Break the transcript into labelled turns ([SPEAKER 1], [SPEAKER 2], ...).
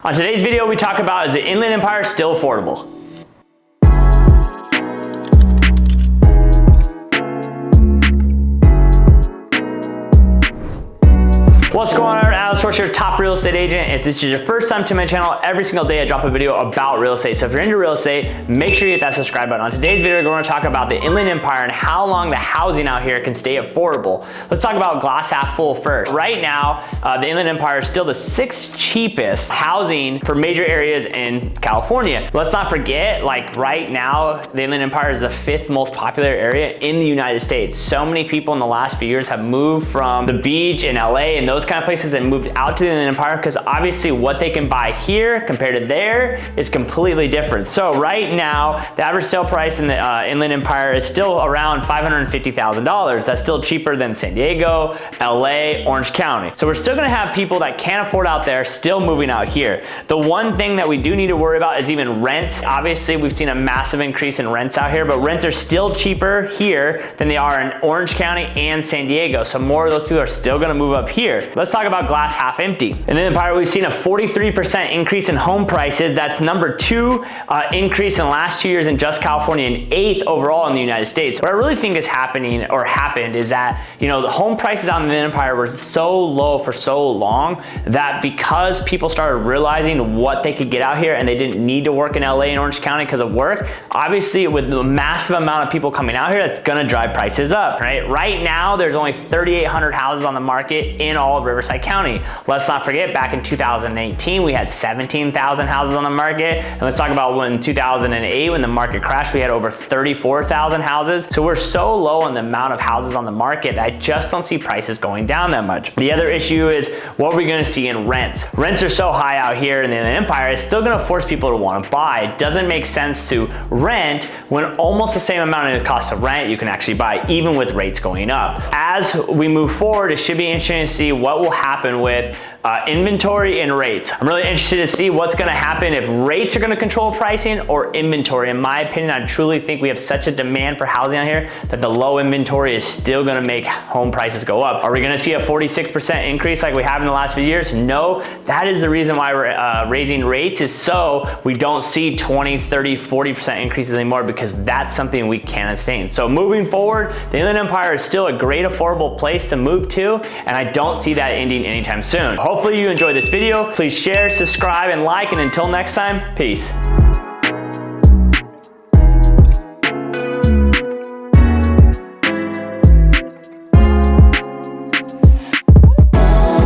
[SPEAKER 1] On today's video, we talk about, is the Inland Empire still affordable? What's going on, Alex Roach, your top real estate agent. If this is your first time to my channel, every single day I drop a video about real estate. So if you're into real estate, make sure you hit that subscribe button. On today's video, we're going to talk about the Inland Empire and how long the housing out here can stay affordable. Let's talk about glass half full first. Right now, the Inland Empire is still the 6th cheapest housing for major areas in California. Let's not forget, like right now, the Inland Empire is the 5th most popular area in the United States. So many people in the last few years have moved from the beach in LA and those kind of places and moved out to the Inland Empire because obviously what they can buy here compared to there is completely different. So right now, the average sale price in the Inland Empire is still around $550,000. That's still cheaper than San Diego, LA, Orange County. So we're still gonna have people that can't afford out there still moving out here. The one thing that we do need to worry about is even rents. Obviously, we've seen a massive increase in rents out here, but rents are still cheaper here than they are in Orange County and San Diego. So more of those people are still gonna move up here. Let's talk about glass half empty. In the Empire, we've seen a 43% increase in home prices. That's number 2 increase in the last 2 years in just California and 8th overall in the United States. What I really think is happening or happened is that, you know, the home prices on the Empire were so low for so long that because people started realizing what they could get out here and they didn't need to work in LA and Orange County because of work, obviously with the massive amount of people coming out here, that's gonna drive prices up, right? Right now, there's only 3,800 houses on the market in all of Riverside County. Let's not forget, back in 2018, we had 17,000 houses on the market. And let's talk about when 2008, when the market crashed, we had over 34,000 houses. So we're so low on the amount of houses on the market that I just don't see prices going down that much. The other issue is what we're gonna see in rents. Rents are so high out here in the Empire, it's still gonna force people to wanna buy. It doesn't make sense to rent when almost the same amount it costs to rent, you can actually buy, even with rates going up. As we move forward, it should be interesting to see what will happen with inventory and rates. I'm really interested to see what's gonna happen if rates are gonna control pricing or inventory. In my opinion, I truly think we have such a demand for housing out here that the low inventory is still gonna make home prices go up. Are we gonna see a 46% increase like we have in the last few years? No, that is the reason why we're raising rates, is so we don't see 20, 30, 40% increases anymore, because that's something we can't sustain. So moving forward, the Inland Empire is still a great affordable place to move to, and I don't see that ending anytime soon. Hopefully you enjoyed this video. Please share, subscribe, and like, and until next time, peace.